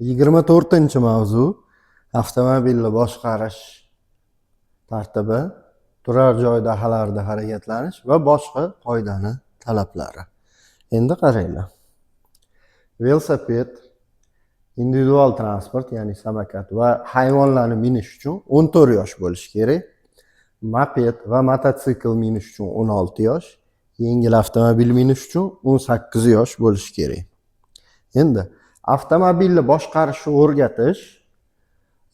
24-mavzu avtomobilni boshqarish tartibi, turar joy dahalarida harakatlanish va boshqa qoidani talablari. Endi qaranglar. Velosiped, individual transport, ya'ni samokat va hayvonlarni minish uchun 14 yosh bo'lishi kerak. Moped va mototsikl minish uchun 16 yosh, yengil avtomobil minish uchun 18 yosh bo'lishi kerak. Endi avtomobilni boshqarishni o'rgatish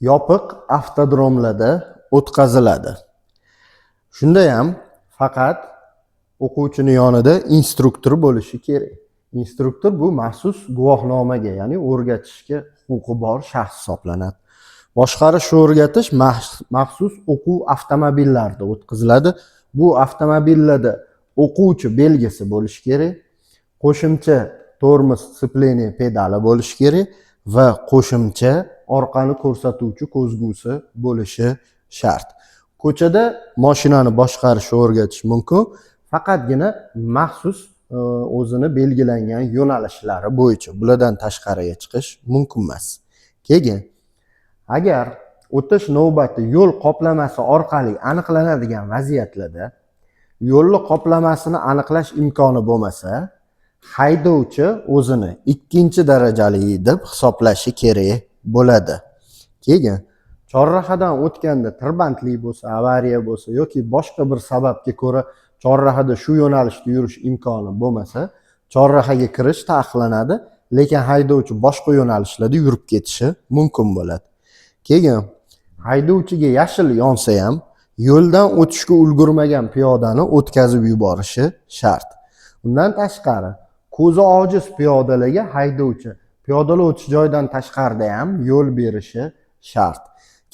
yopiq avtodromlarda o'tkaziladi. Shunda ham faqat o'quvchining yonida instruktor bo'lishi kerak. Instruktor bu maxsus guvohnomaga, ya'ni o'rgatishga huquqi bor shaxs hisoblanadi. Boshqarishni o'rgatish maxsus o'quv avtomobillarida o'tkaziladi. Bu avtomobillarda o'quvchi belgisi bo'lishi kerak, qo'shimcha tormoz sцепление pedali bo'lishi kerak va qo'shimcha orqani ko'rsatuvchi ko'zgusi bo'lishi shart. Ko'chada mashinani boshqarishni o'rgatish mumkin, faqatgina maxsus o'zini belgilangan yo'nalishlari bo'yicha. Bulardan tashqariga chiqish mumkin emas. Keyin agar o'tish navbati yo'l qoplamasi orqali aniqlanadigan vaziyatlarda yo'lni qoplamasini aniqlash imkoni bo'lmasa, haydovchi o'zini ikkinchi darajali deb hisoblashi kerak bo'ladi. Keyin chorrahadan o'tganda tirbandlik bo'lsa, avariya bo'lsa yoki boshqa bir sababga ko'ra chorrahada shu yo'nalishda yurish imkoni bo'lmasa, chorrahaga kirish taqiqlanadi, lekin haydovchi boshqa yo'nalishlarda yurib ketishi mumkin bo'ladi. Keyin haydovchiga yashil yonsa ham yo'ldan o'tishga ulgurmagan piyodani o'tkazib yuborishi shart. Undan tashqari, ko'zi ojiz piyodalarga haydovchi piyodalar o'tish joyidan tashqarida ham yo'l berishi shart.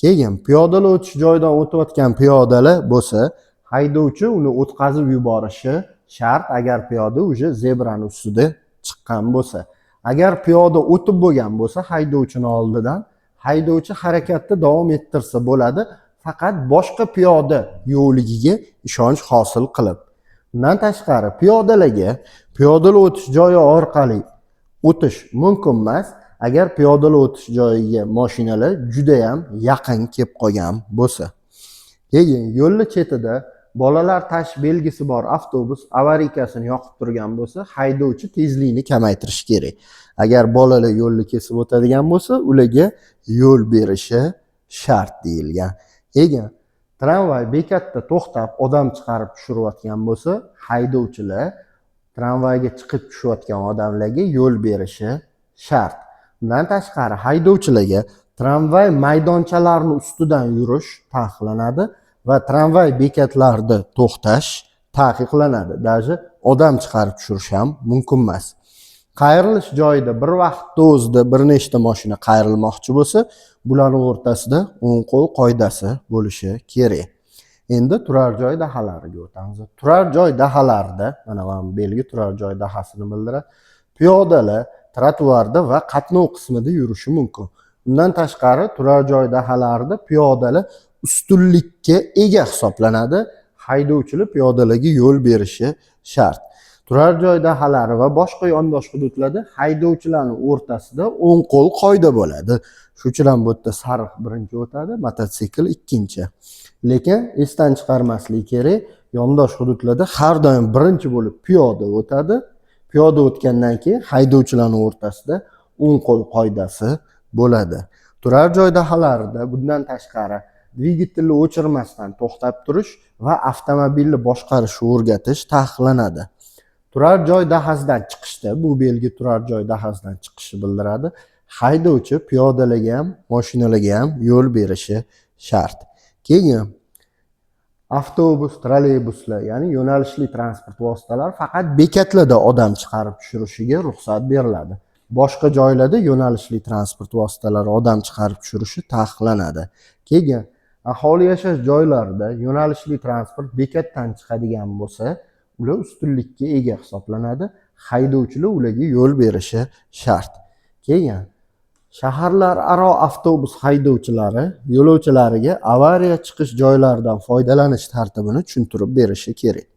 Keyin piyodalar o'tish joyidan o'tayotgan piyodalar bo'lsa, haydovchi uni o'tkazib yuborishi shart agar piyoda o'sha zebrani ustida chiqqan bo'lsa. Agar piyoda o'tib bo'lgan bo'lsa, haydovchining oldidan haydovchi harakatni davom ettirsa bo'ladi, faqat boshqa piyoda yo'qligiga ishonch hosil qilib. Bundan tashqari, piyodalarga piyodalar o'tish joyi orqali o'tish mumkin emas, agar piyodalar o'tish joyiga mashinalar juda ham yaqin kelib qolgan bo'lsa. Keyin yo'lni chetida bolalar tashish belgisi bor avtobus avariykasini yoqib turgan bo'lsa, haydovchi tezlikni kamaytirish kerak. Agar bolalar yo'lni kesib o'tadigan bo'lsa, ularga yo'l berishi shart deyilgan. Keyin tramvay bekatda to'xtab odam chiqarib tushirayotgan bo'lsa, haydovchilar tramvayga chiqib tushayotgan odamlarga yo'l berishi shart. Bundan tashqari, haydovchilarga tramvay maydonchalarining ustidan yurish taqiqlanadi va tramvay bekatlarida to'xtash taqiqlanadi. Даже odam chiqarib tushirish ham mumkin emas. Qayrilish joyida bir vaqtda o'zida bir nechta mashina qayrilmoqchi bo'lsa, bularning o'rtasida o'ng qo'l qoidasi bo'lishi kerak. Endi turar joy dahalariga o'tamiz. Turar joy dahalarida, mana bu belgi turar joy dahasini bildiradi. Piyodalar trotuarda va qatnov qismida yurishi mumkin. Bundan tashqari, turar joy dahalarida piyodalar ustunlikka ega hisoblanadi. Haydovchilar piyodalarga yo'l berishi shart. Turar joy dahalari va boshqa yondosh hududlarda haydovchilarning o'rtasida o'ng qo'l qoida bo'ladi. Shuning uchun ham bu yerda sariq birinchi o'tadi, mototsikl ikkinchi. Lekin esdan chiqarmaslik kerak, yondosh hududlarda har doim birinchi bo'lib piyoda o'tadi. Piyoda o'tgandan keyin haydovchilarning o'rtasida o'ng qo'l qoidasi bo'ladi. Turar joy dahalarida bundan tashqari dvigatelni o'chirmasdan to'xtab turish va avtomobilni boshqarishni o'rgatish taqiqlanadi. Turar joy dahasidan chiqishda, bu belgi turar joy dahasidan chiqishni bildiradi. Haydovchi piyodalarga ham, mashinalarga ham yo'l berishi shart. Keyin avtobus, trolleybuslar, ya'ni yo'nalishli transport vositalari faqat bekatlarda odam chiqarib tushirishiga ruxsat beriladi. Boshqa joylarda yo'nalishli transport vositalari odam chiqarib tushirishi taqiqlanadi. Keyin aholi yashash joylarida yo'nalishli transport bekatdan chiqadigan bo'lsa, ular ustunlikka ega hisoblanadi. Haydovchilar ularga yo'l berishi shart. Keyin shaharlararo avtobus haydovchilari yo'lovchilariga avariya chiqish joylaridan foydalanish tartibini tushuntirib berishi kerak.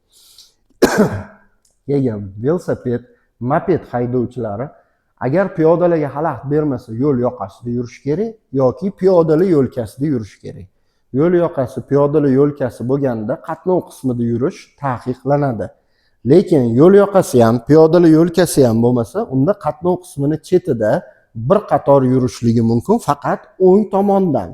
Keyin velosiped, moped haydovchilari Agar piyodalarga xalaqit bermasa, yo'l yoqasida yurish kerak yoki piyodalar yo'lkasida yurish kerak. Yo'l yoqasi, piyodalar yo'lkasi bo'lganda qatnov qismida yurish taqiqlanadi. Lekin yo'l yoqasi ham, piyodalar yo'lkasi ham bo'lmasa, unda qatnov qismini chetida bir qator yurishligi mumkin, faqat o'ng tomondan.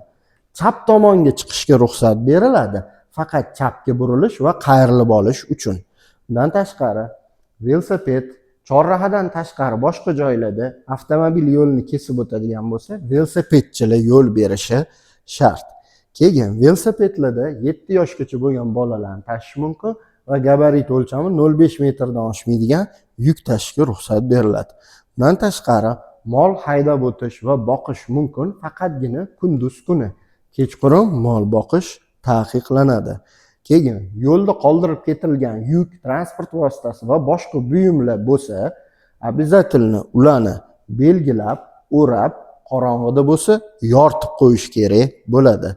Chap tomonga chiqishga ruxsat beriladi, faqat chapga burilish va qayrilib olish uchun. Bundan tashqari, velosiped chorrahadan tashqari boshqa joylarda avtomobil yo'lini kesib o'tadigan bo'lsa, velosipedchilar yo'l berishi shart. Keyin velosipedlarda 7 yoshgacha bo'lgan bolalarni tashish mumkin va gabarit o'lchami 0,5 metrdan oshmaydigan yuk tashishga ruxsat beriladi. Bundan tashqari, mol haydab o'tish va boqish mumkin, faqatgina kunduz kuni. Kechqurun mol boqish taqiqlanadi. Keyin yo'lda qoldirib ketilgan yuk, transport vositasi va boshqa buyumlar bo'lsa, обязательно ularni belgilab, o'rab, qorong'ida bo'lsa, yoritib qo'yish kerak bo'ladi.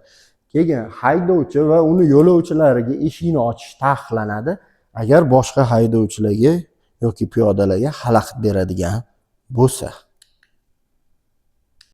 Keyin haydovchi va uni yo'lovchilariga eshikni ochish taqiqlanadi, agar boshqa haydovchilarga yoki piyodalarga xalaqit beradigan bo'lsa.